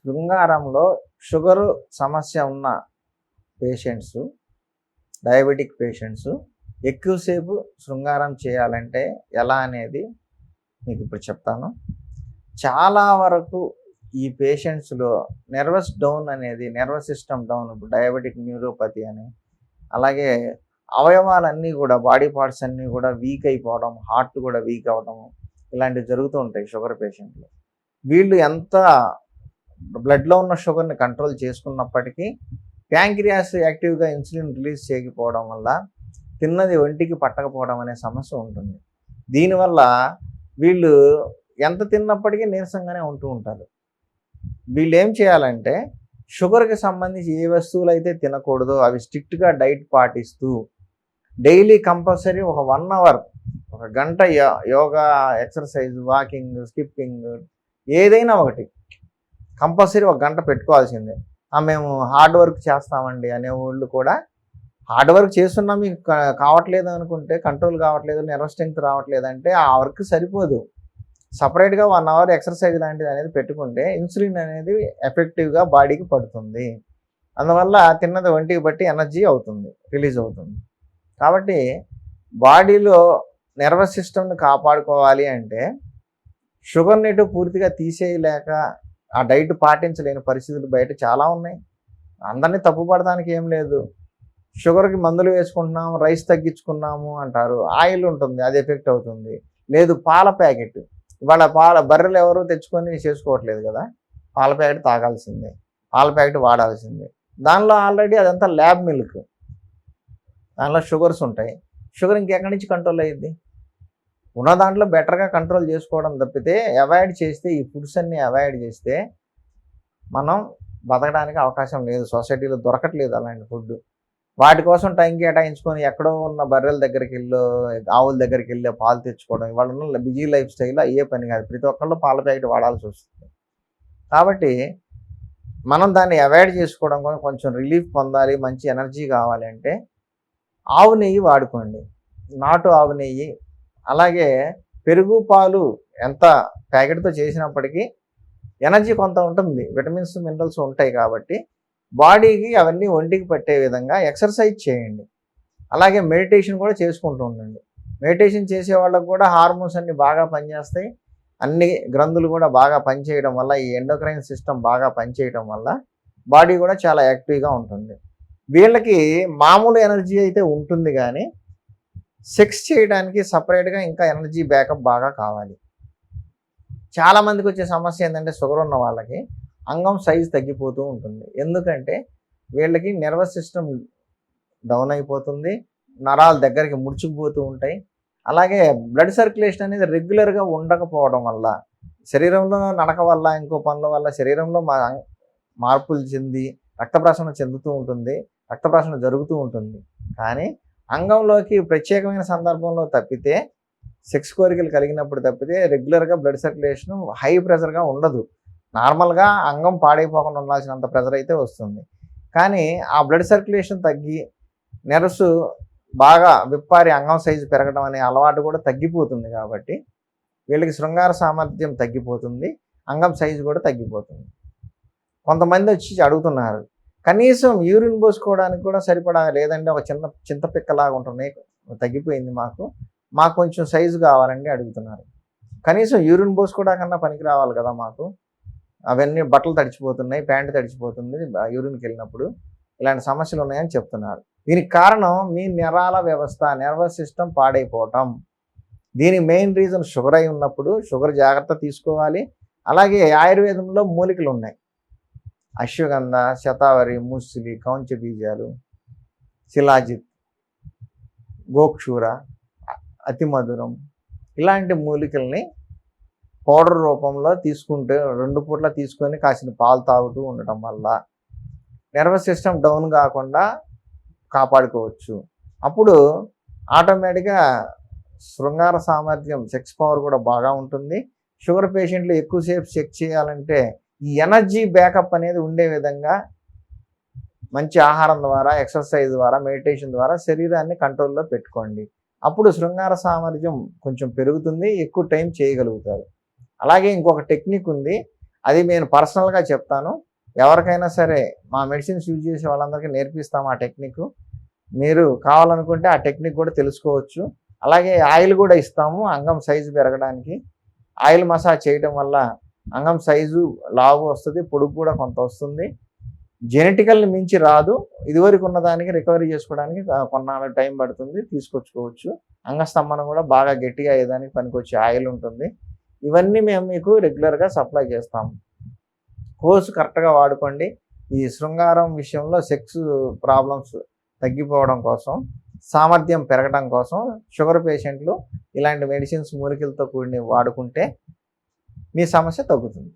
శృంగారంలో sugar సమస్య ఉన్న patients, diabetic patients ఎక్కువసేపు శృంగారం చేయాలంటే ఎలా అనేది మీకు ఇప్పుడు చెప్తాను. చాలా వరకు ఈ పేషెంట్స్లో నర్వస్ డౌన్ అనేది, నర్వస్ సిస్టమ్ డౌన్, ఇప్పుడు డయాబెటిక్ న్యూరోపతి అని, అలాగే అవయవాలన్నీ కూడా, బాడీ పార్ట్స్ అన్నీ కూడా వీక్ అయిపోవడం, హార్ట్ కూడా వీక్ అవ్వడం, ఇలాంటివి జరుగుతూ ఉంటాయి షుగర్ పేషెంట్లు. వీళ్ళు ఎంత బ్లడ్లో ఉన్న షుగర్ని కంట్రోల్ చేసుకున్నప్పటికీ ప్యాంక్రియాస్ యాక్టివ్గా ఇన్సులిన్ రిలీజ్ చేయకపోవడం వల్ల తిన్నది ఒంటికి పట్టకపోవడం అనే సమస్య ఉంటుంది. దీనివల్ల వీళ్ళు ఎంత తిన్నప్పటికీ నీరసంగానే ఉంటూ ఉంటారు. వీళ్ళు ఏం చేయాలంటే షుగర్కి సంబంధించి ఏ వస్తువులు అయితే తినకూడదో అవి స్ట్రిక్ట్గా డైట్ పాటిస్తూ డైలీ కంపల్సరీ ఒక 1 అవర్, ఒక గంట యోగా, ఎక్సర్సైజ్, వాకింగ్, స్కిప్పింగ్, ఏదైనా ఒకటి కంపల్సరీ ఒక గంట పెట్టుకోవాల్సిందే. మేము హార్డ్ వర్క్ చేస్తామండి అనేవాళ్ళు కూడా హార్డ్ వర్క్ చేస్తున్నా మీకు కావట్లేదు అనుకుంటే, కంట్రోల్ కావట్లేదు, నర్వ్ స్ట్రెంగ్త్ రావట్లేదు అంటే ఆ వర్క్ సరిపోదు. సపరేట్గా 1 అవర్ ఎక్సర్సైజ్ లాంటిది అనేది పెట్టుకుంటే ఇన్సులిన్ అనేది ఎఫెక్టివ్గా బాడీకి పడుతుంది. అందువల్ల తిన్నది ఒంటికి బట్టి ఎనర్జీ అవుతుంది, రిలీజ్ అవుతుంది. కాబట్టి బాడీలో నర్వస్ సిస్టమ్ని కాపాడుకోవాలి అంటే షుగర్ని పూర్తిగా తీసేయలేక ఆ డైట్ పాటించలేని పరిస్థితులు బయట చాలా ఉన్నాయి. అందరినీ తప్పుపడడానికి ఏం లేదు. షుగర్కి మందులు వేసుకుంటున్నాము, రైస్ తగ్గించుకున్నాము అంటారు, ఆయిల్ ఉంటుంది, అది ఎఫెక్ట్ అవుతుంది. లేదు పాల ప్యాకెట్, ఇవాళ బర్రెలు ఎవరు తెచ్చుకొని చేసుకోవట్లేదు కదా, పాల ప్యాకెట్ తాగాల్సిందే, పాల ప్యాకెట్ వాడాల్సిందే. దానిలో ఆల్రెడీ అదంతా ల్యాబ్ మిల్క్, దానిలో షుగర్స్ ఉంటాయి. షుగర్ ఇంకెక్కడి నుంచి కంట్రోల్ అయ్యిద్ది? ఉన్న దాంట్లో బెటర్గా కంట్రోల్ చేసుకోవడం తప్పితే అవాయిడ్ చేస్తే, ఈ ఫుడ్స్ అన్నీ అవాయిడ్ చేస్తే మనం బతకడానికి అవకాశం లేదు. సొసైటీలో దొరకట్లేదు అలాంటి ఫుడ్. వాటి కోసం టైం కేటాయించుకొని ఎక్కడో ఉన్న బర్రెల దగ్గరికి వెళ్ళో, ఆవుల దగ్గరికి వెళ్ళి పాలు తెచ్చుకోవడం, ఇవాళ ఉన్న బిజీ లైఫ్ స్టైల్లో అయ్యే పని కాదు. ప్రతి ఒక్కళ్ళు పాల ప్యాకెట్ వాడాల్సి వస్తుంది. కాబట్టి మనం దాన్ని అవాయిడ్ చేసుకోవడం కోసం, కొంచెం రిలీఫ్ పొందాలి, మంచి ఎనర్జీ కావాలి అంటే ఆవు నెయ్యి వాడుకోండి, నాటు ఆవు నెయ్యి. అలాగే పెరుగు, పాలు ఎంత ప్యాకెట్తో చేసినప్పటికీ ఎనర్జీ కొంత ఉంటుంది, విటమిన్స్, మినరల్స్ ఉంటాయి. కాబట్టి బాడీకి అవన్నీ ఒంటికి పట్టే విధంగా ఎక్సర్సైజ్ చేయండి. అలాగే మెడిటేషన్ కూడా చేసుకుంటూ ఉండండి. మెడిటేషన్ చేసే వాళ్ళకు కూడా హార్మోన్స్ అన్నీ బాగా పనిచేస్తాయి. అన్ని గ్రంథులు కూడా బాగా పనిచేయడం వల్ల, ఈ ఎండోక్రైన్ సిస్టమ్ బాగా పనిచేయడం వల్ల బాడీ కూడా చాలా యాక్టివ్గా ఉంటుంది. వీళ్ళకి మామూలు ఎనర్జీ అయితే ఉంటుంది, కానీ సెక్స్ చేయడానికి సపరేట్గా ఇంకా ఎనర్జీ బ్యాకప్ బాగా కావాలి. చాలామందికి వచ్చే సమస్య ఏంటంటే షుగర్ ఉన్న వాళ్ళకి అంగం సైజు తగ్గిపోతూ ఉంటుంది. ఎందుకంటే వీళ్ళకి నర్వస్ సిస్టమ్ డౌన్ అయిపోతుంది, నరాలు దగ్గరికి ముడుచుకుపోతూ ఉంటాయి. అలాగే బ్లడ్ సర్క్యులేషన్ అనేది రెగ్యులర్గా ఉండకపోవడం వల్ల, శరీరంలో నడక వల్ల, ఇంకో పనుల వల్ల శరీరంలో మార్పులు చెంది రక్త ప్రసరణ చెందుతూ ఉంటుంది, రక్త ప్రసరణ జరుగుతూ ఉంటుంది. కానీ అంగంలోకి ప్రత్యేకమైన సందర్భంలో తప్పితే, సెక్స్ కోరికలు కలిగినప్పుడు తప్పితే రెగ్యులర్గా బ్లడ్ సర్క్యులేషన్ హై ప్రెషర్గా ఉండదు. నార్మల్గా అంగం పాడైపోకుండా ఉండాల్సినంత ప్రెషర్ అయితే వస్తుంది. కానీ ఆ బ్లడ్ సర్క్యులేషన్ తగ్గి నెర్వ్స్ బాగా విప్పారి అంగం సైజు పెరగడం అనే అలవాటు కూడా తగ్గిపోతుంది. కాబట్టి వీళ్ళకి శృంగార సామర్థ్యం తగ్గిపోతుంది, అంగం సైజు కూడా తగ్గిపోతుంది. కొంతమంది వచ్చి అడుగుతున్నారు, కనీసం యూరిన్ పోసుకోవడానికి కూడా సరిపడా లేదంటే ఒక చిన్న చింతపిక్కలాగా ఉంటుంది, తగ్గిపోయింది, మాకు కొంచెం సైజు కావాలండి అడుగుతున్నారు. కనీసం యూరిన్ పోసుకోవడానికన్నా పనికి రావాలి కదా మాకు, అవన్నీ బట్టలు తడిచిపోతున్నాయి, ప్యాంటు తడిచిపోతుంది యూరిన్కి వెళ్ళినప్పుడు, ఇలాంటి సమస్యలు ఉన్నాయని చెప్తున్నారు. దీనికి కారణం మీ నరాల వ్యవస్థ, నర్వస్ సిస్టమ్ పాడైపోవటం. దీనికి మెయిన్ రీజన్ షుగర్ అయి ఉన్నప్పుడు షుగర్ జాగ్రత్త తీసుకోవాలి. అలాగే ఆయుర్వేదంలో మూలికలు ఉన్నాయి, అశ్వగంధ, శతావరి, ముసిలి, కౌంచ బీజాలు, శిలాజిత్, గోక్షూర, అతిమధురం, ఇలాంటి మూలికల్ని పౌడర్ రూపంలో తీసుకుంటే 2 పూట్ల తీసుకొని కాసిన పాలు తాగుతూ ఉండటం వల్ల నర్వస్ సిస్టమ్ డౌన్ కాకుండా కాపాడుకోవచ్చు. అప్పుడు ఆటోమేటిక్గా శృంగార సామర్థ్యం, సెక్స్ పవర్ కూడా బాగా ఉంటుంది. షుగర్ పేషెంట్లు ఎక్కువసేపు సెక్స్ చేయాలంటే ఈ ఎనర్జీ బ్యాకప్ అనేది ఉండే విధంగా మంచి ఆహారం ద్వారా, ఎక్సర్సైజ్ ద్వారా, మెడిటేషన్ ద్వారా శరీరాన్ని కంట్రోల్లో పెట్టుకోండి. అప్పుడు శృంగార సామర్థ్యం కొంచెం పెరుగుతుంది, ఎక్కువ టైం చేయగలుగుతారు. అలాగే ఇంకొక టెక్నిక్ ఉంది, అది నేను పర్సనల్గా చెప్తాను. ఎవరికైనా సరే మా మెడిసిన్స్ యూజ్ చేసే వాళ్ళందరికీ నేర్పిస్తాం ఆ టెక్నిక్. మీరు కావాలనుకుంటే ఆ టెక్నిక్ కూడా తెలుసుకోవచ్చు. అలాగే ఆయిల్ కూడా ఇస్తాము అంగం సైజు పెరగడానికి. ఆయిల్ మసాజ్ చేయడం వల్ల అంగం సైజు లావు వస్తుంది, పొడుగు కూడా కొంత వస్తుంది. జెనెటికల్ని మించి రాదు. ఇదివరకు ఉన్నదానికి రికవరీ చేసుకోవడానికి కొన్నాళ్ళు టైం పడుతుంది, తీసుకొచ్చుకోవచ్చు. అంగస్తంభన కూడా బాగా గట్టిగా అయ్యేదానికి పనికొచ్చే ఆయిల్ ఉంటుంది. ఇవన్నీ మేము మీకు రెగ్యులర్గా సప్లై చేస్తాము. కోర్సు కరెక్ట్గా వాడుకోండి. ఈ శృంగారం విషయంలో సెక్స్ ప్రాబ్లమ్స్ తగ్గిపోవడం కోసం, సామర్థ్యం పెరగడం కోసం షుగర్ పేషెంట్లు ఇలాంటి మెడిసిన్స్ మూలికలతో కూడినవి వాడుకుంటే మీ సమస్య తగ్గుతుంది.